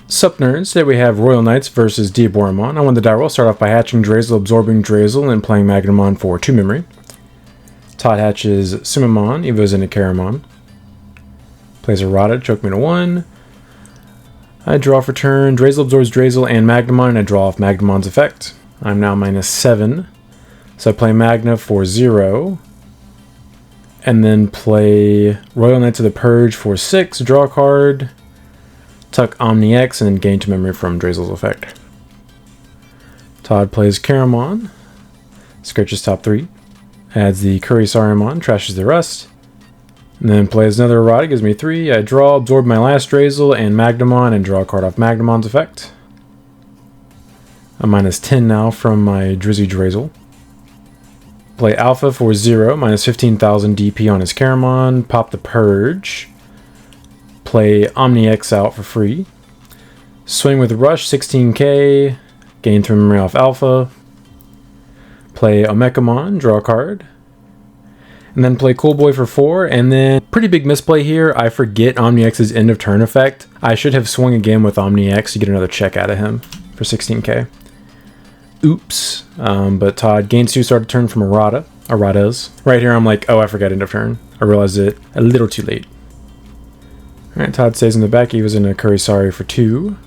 Sup nerds, today we have Royal Knights versus Diaboromon. I won the die roll, start off by hatching Drazel, absorbing Drazel, and playing Magnamon for 2 memory. Todd hatches Sumamon, evos into Caramon. Plays Errata, choke me to 1. I draw for turn, Drazel absorbs Drazel and Magnamon, and I draw off Magnamon's effect. I'm now -7. So I play Magna for 0. And then play Royal Knights of the Purge for 6, draw a card. Tuck Omni X and then gain 2 memory from Drazel's effect. Todd plays Caramon, scratches top 3, adds the Saruman, trashes the rest, and then plays another Errata, gives me 3. I draw, absorb my last Drazel and Magnamon, and draw a card off Magnamon's effect. I'm -10 now from my Drizzy Drazel. Play Alpha for 0, -15,000 DP on his Caramon, pop the Purge. Play Omni X out for free. Swing with Rush, 16k. Gain 3 memory off Alpha. Play Omekamon, draw a card. And then play Cool Boy for 4. And then, pretty big misplay here. I forget Omni X's end of turn effect. I should have swung again with Omni X to get another check out of him for 16k. Oops. But Todd gains 2 start of turn from Erratas. Right here, I'm like, oh, I forgot end of turn. I realized it a little too late. Alright, Todd stays in the back. Evos into Kurisari for 2.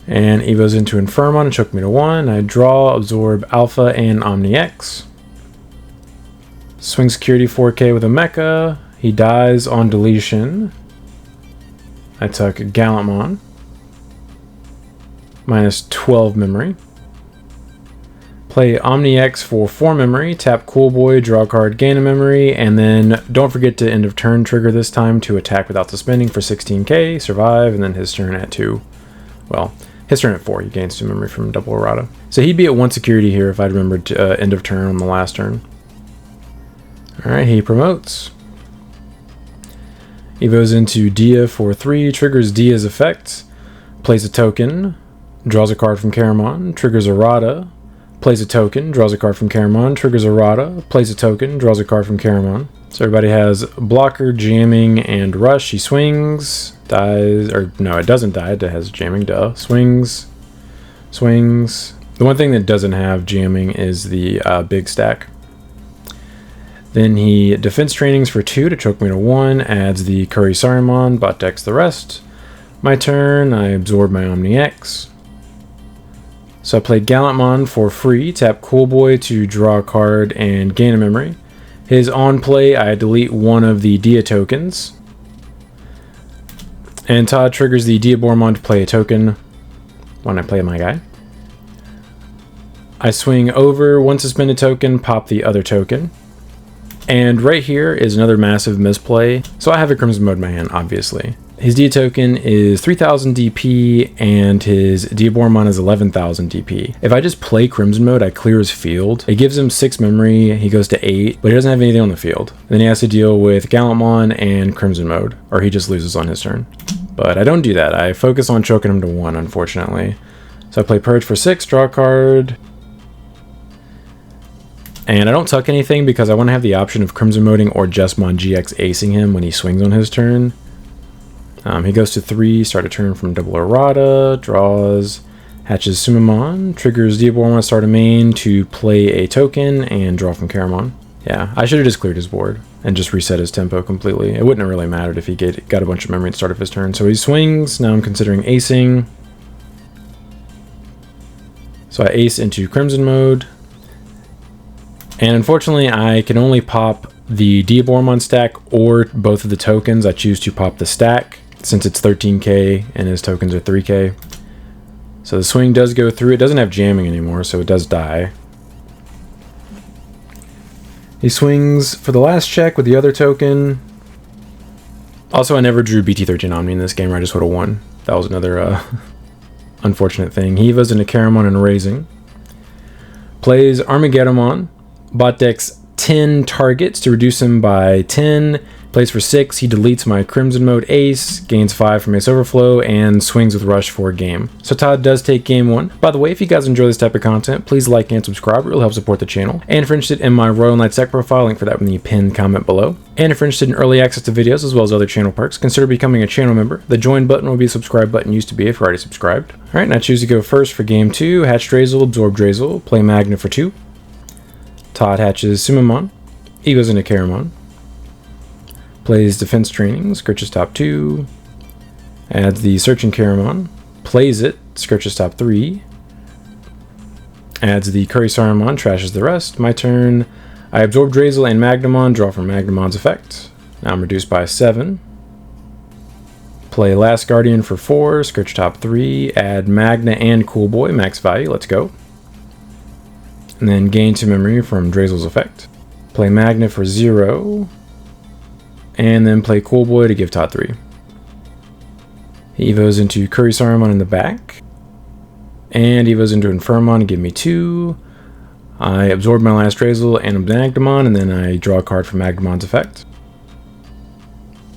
And Evos into Infermon and choke me to 1. I draw, absorb Alpha and Omni X. Swing security 4k with a mecha. He dies on deletion. I took Gallantmon. -12 memory. Play Omni X for 4 memory, tap Cool Boy, draw a card, gain a memory, and then don't forget to end of turn trigger this time to attack without suspending for 16k, survive, and then his turn at 2. Well, his turn at 4, he gains 2 memory from double Errata. So he'd be at 1 security here if I'd remembered to end of turn on the last turn. Alright, he promotes. Evos into Dia for 3, triggers Dia's effect, plays a token, draws a card from Caramon, triggers Errata, plays a token, draws a card from Caramon, triggers Errata, plays a token, draws a card from Caramon. So everybody has blocker, jamming, and rush. He swings, dies, or no, it doesn't die, it has jamming, duh. Swings, swings. The one thing that doesn't have jamming is the big stack. Then he defense trainings for 2 to choke me to 1, adds the Saruman, bot decks the rest. My turn, I absorb my Omni X. So I played Gallantmon for free, tap Cool Boy to draw a card and gain a memory. His on play, I delete 1 of the Dia tokens. And Todd triggers the Diaboromon to play a token when I play my guy. I swing over 1 suspended token, pop the other token. And right here is another massive misplay. So I have a Crimson Mode in my hand, obviously. His Dia token is 3,000 DP, and his Diaboromon is 11,000 DP. If I just play Crimson Mode, I clear his field. It gives him 6 memory, he goes to 8, but he doesn't have anything on the field. Then he has to deal with Gallantmon and Crimson Mode, or he just loses on his turn. But I don't do that. I focus on choking him to 1, unfortunately. So I play Purge for 6, draw a card. And I don't tuck anything because I want to have the option of Crimson Moding or just Mon GX acing him when he swings on his turn. He goes to 3, start a turn from double Errata, draws, hatches Sumamon, triggers Diaboromon, start a main to play a token, and draw from Caramon. Yeah, I should have just cleared his board and just reset his tempo completely. It wouldn't have really mattered if he got a bunch of memory at the start of his turn. So he swings, now I'm considering acing. So I ace into Crimson Mode. And unfortunately, I can only pop the Diaboromon stack or both of the tokens. I choose to pop the stack since it's 13k and his tokens are 3k. So the swing does go through. It doesn't have jamming anymore, so it does die. He swings for the last check with the other token. Also, I never drew BT13 Omni in this game, or I just would have won. That was another unfortunate thing. He evos into Caramon and Raising. Plays Armageddon. Bot decks 10 targets to reduce him by 10, Plays for 6, he deletes my Crimson Mode Ace, gains 5 from Ace Overflow, and swings with Rush for a game. So Todd does take game 1. By the way, if you guys enjoy this type of content, please like and subscribe. It really helps support the channel. And if you're interested in my Royal Knights deck profile, link for that in the pinned comment below. And if you're interested in early access to videos as well as other channel perks, consider becoming a channel member. The join button will be a subscribe button used to be if you're already subscribed. Alright, and I choose to go first for game 2. Hatch Drazel, Absorb Drazel, play Magna for 2. Todd hatches Sumamon, Egos into Caramon. Plays Defense Training, Scorches top 2, adds the Searching Caramon, plays it, Scorches top 3, adds the Curry Saruman, trashes the rest. My turn, I absorb Drazel and Magnamon, draw from Magnamon's effect. Now I'm reduced by 7. Play Last Guardian for 4, Scorch top 3, add Magna and Cool Boy, max value, let's go. And then gain 2 memory from Drazel's effect. Play Magna for 0. And then play Cool Boy to give Todd 3. He evos into Curry Saruman in the back. And evos into Infirmon to give me 2. I absorb my last Drazel and Magnamon, and then I draw a card from Magnamon's effect.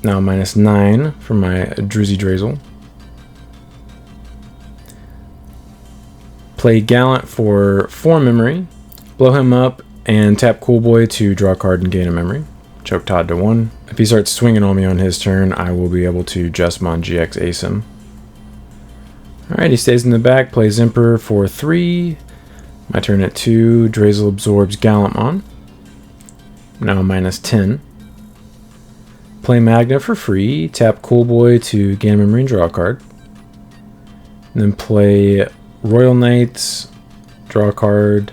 Now minus 9 from my Druzy Drazel. Play Gallant for 4 memory. Blow him up and tap Cool Boy to draw a card and gain a memory. Choke Todd to 1. If he starts swinging on me on his turn, I will be able to Justmon GX ace him. Alright, he stays in the back, plays Emperor for 3. My turn at 2, Drazel absorbs Gallantmon. Now minus 10. Play Magna for free, tap Cool Boy to gain a memory and draw a card. And then play Royal Knights, draw a card,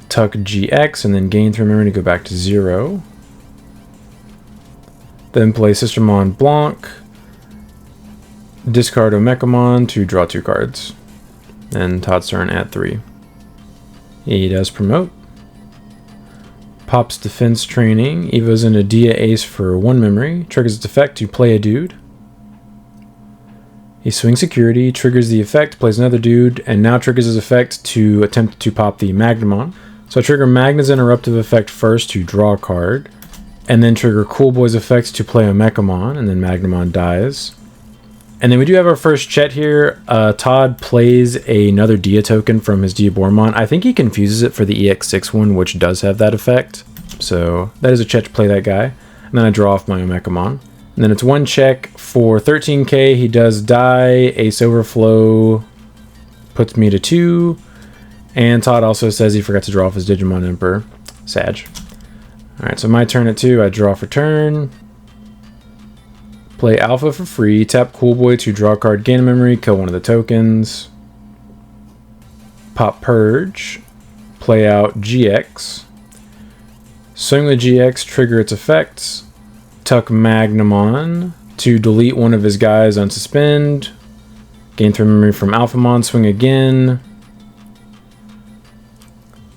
tuck GX, and then gain 3 memory to go back to 0. Then play Sistermon Blanc, discard Omekamon to draw 2 cards. And Todd's turn at 3. He does promote. Pops Defense Training, evos into Dia Ace for 1 memory, triggers its effect to play a dude. He swings Security, triggers the effect, plays another dude, and now triggers his effect to attempt to pop the Magnamon. So I trigger Magna's interruptive effect first to draw a card. And then trigger Cool Boy's effect to play a Omekamon, and then Magnamon dies. And then we do have our first Chet here. Todd plays another Dia token from his Diaboromon. I think he confuses it for the EX6 one, which does have that effect. So that is a Chet to play that guy. And then I draw off my Omekamon. And then it's 1 check for 13k. He does die. Ace Overflow puts me to 2. And Todd also says he forgot to draw off his Digimon Emperor. Sag. Alright, so my turn at 2, I draw for turn. Play Alpha for free, tap Cool Boy to draw a card, gain a memory, kill one of the tokens. Pop Purge. Play out GX. Swing with GX, trigger its effects. Tuck Magnamon to delete one of his guys, unsuspend. Gain 3 memory from Alphamon, swing again.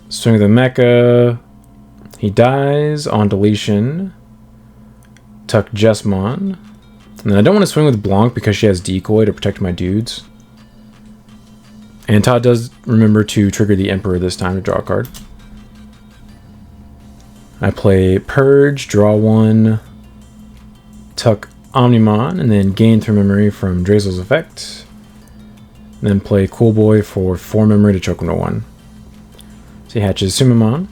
Swing with the Mecha. He dies on deletion. Tuck Justmon. And then I don't want to swing with Blanc because she has Decoy to protect my dudes. And Todd does remember to trigger the Emperor this time to draw a card. I play Purge, draw 1, tuck Omnimon, and then gain 3 memory from Drazel's effect. And then play Cool Boy for 4 memory to choke him to 1. So he hatches Sumamon.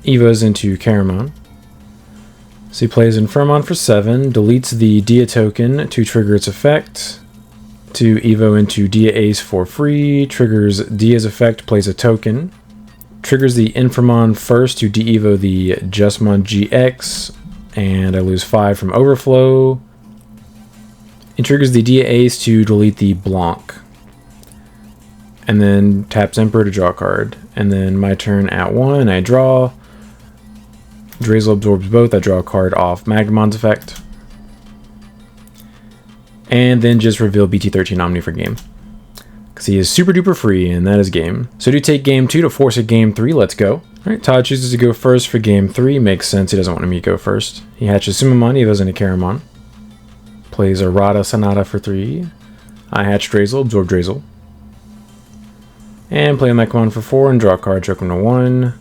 Evos into Caramon. So he plays Infirmon for 7, deletes the Dia token to trigger its effect, to Evo into Dia Ace for free, triggers Dia's effect, plays a token, triggers the Infirmon first to de-Evo the Justmon GX, and I lose 5 from Overflow. It triggers the Dia Ace to delete the Blanc, and then taps Emperor to draw a card. And then my turn at 1, I draw. Drazel absorbs both. I draw a card off Magnamon's effect. And then just reveal BT13 Omni for game. Because he is super duper free, and that is game. So do take game 2 to force a game 3. Let's go. Alright, Todd chooses to go first for game 3. Makes sense. He doesn't want me to go first. He hatches Sumamon. He goes into Caramon. Plays Arata Sonata for 3. I hatch Drazel. Absorb Drazel. And play a Mechamon for 4 and draw a card, choke him to 1.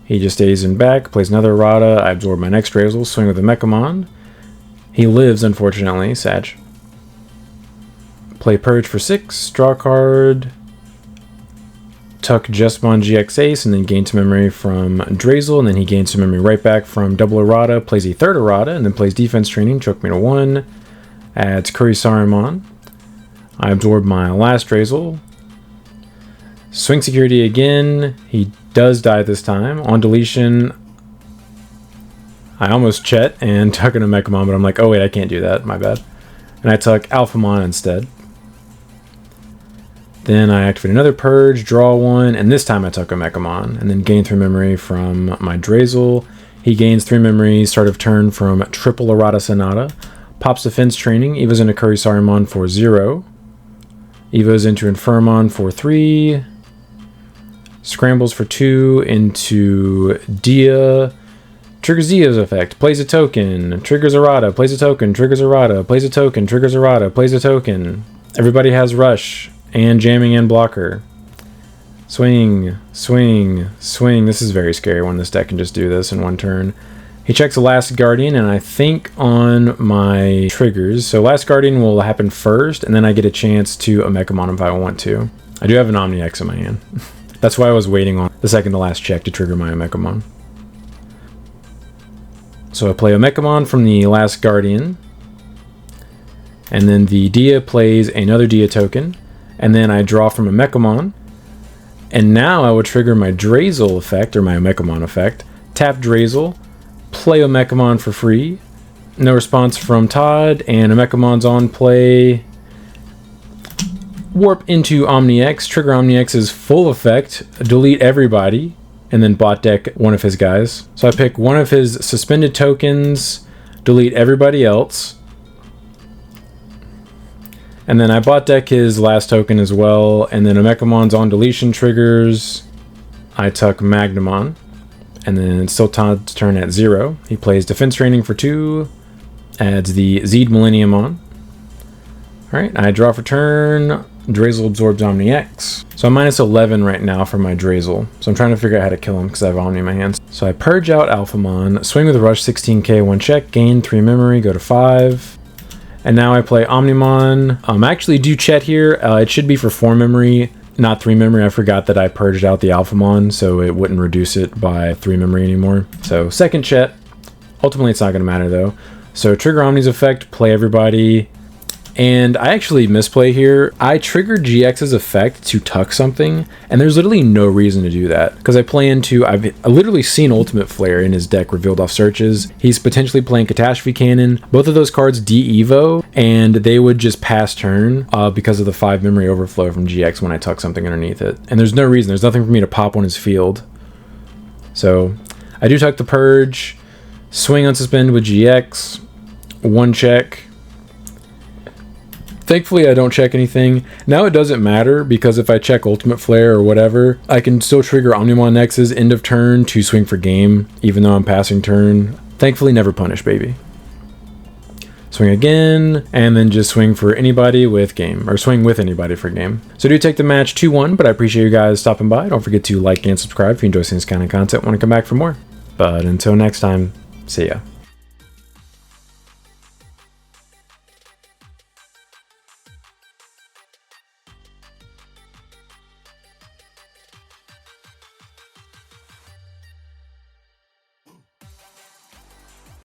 He just stays in back, plays another errata. I absorb my next Drazel, swing with the Mechamon. He lives, unfortunately, Sag. Play Purge for 6, draw a card. Tuck Jesmon GX Ace, and then gain 2 memory from Drazel, and then he gains 2 memory right back from double errata, plays a third errata, and then plays Defense Training, choke me to 1. Adds Kurisarimon. I absorb my last Drazel. Swing Security again. He does die this time. On deletion, I almost Chet and tuck in a Mechamon, but I'm like, oh wait, I can't do that, my bad. And I tuck Alphamon instead. Then I activate another Purge, draw 1, and this time I tuck a Mechamon, and then gain 3 memory from my Drazel. He gains 3 memory, start of turn from triple errata Sonata. Pops Defense Training, Evos into Kurisarimon for 0. Evos into Infirmon for 3. Scrambles for 2 into Dia. Triggers Dia's effect, plays a token, triggers errata, plays a token, triggers errata, plays a token, triggers errata, plays a token. Everybody has Rush, and jamming and blocker. Swing, swing, swing. This is very scary when this deck can just do this in one turn. He checks the Last Guardian, and I think on my triggers. So Last Guardian will happen first, and then I get a chance to a Mechamon if I want to. I do have an Omni-X in my hand. That's why I was waiting on the second to last check to trigger my Mechamon. So I play a Mechamon from the Last Guardian, and then the Dia plays another Dia token, and then I draw from a Mechamon, and now I would trigger my Drazel effect, or my Mechamon effect, tap Drazel, play a Mechamon for free, no response from Todd, and a Mechamon's on play, warp into Omni-X, trigger Omni-X's full effect, delete everybody, and then bot deck one of his guys. So I pick one of his suspended tokens, delete everybody else, and then I bot deck his last token as well, and then a Mechamon's on deletion triggers. I tuck Magnamon, and then it's still Todd's turn at 0. He plays Defense Training for 2, adds the Zeed Millennium on. Alright, I draw for turn. Drazel absorbs Omni-X. So I'm minus 11 right now for my Drazel. So I'm trying to figure out how to kill him because I have Omni in my hands. So I purge out Alphamon, swing with a Rush 16k, 1 check, gain 3 memory, go to 5. And now I play Omnimon. I actually do Chet here. It should be for 4 memory, not 3 memory. I forgot that I purged out the Alphamon, so it wouldn't reduce it by 3 memory anymore. So second Chet. Ultimately, it's not going to matter though. So trigger Omni's effect, play everybody. And I actually misplay here. I triggered GX's effect to tuck something, and there's literally no reason to do that. Because I play into, I've literally seen Ultimate Flare in his deck revealed off searches. He's potentially playing Catastrophe Cannon. Both of those cards de-evo, and they would just pass turn because of the 5 memory overflow from GX when I tuck something underneath it. And there's no reason, there's nothing for me to pop on his field. So I do tuck the Purge, swing unsuspend with GX, 1 check. Thankfully, I don't check anything. Now it doesn't matter, because if I check Ultimate Flare or whatever, I can still trigger Omnimon X's end of turn to swing for game, even though I'm passing turn. Thankfully, never punish, baby. Swing again, and then just swing for anybody with game, or swing with anybody for game. So I do take the match 2-1, but I appreciate you guys stopping by. Don't forget to like and subscribe if you enjoy seeing this kind of content. Want to come back for more. But until next time, see ya.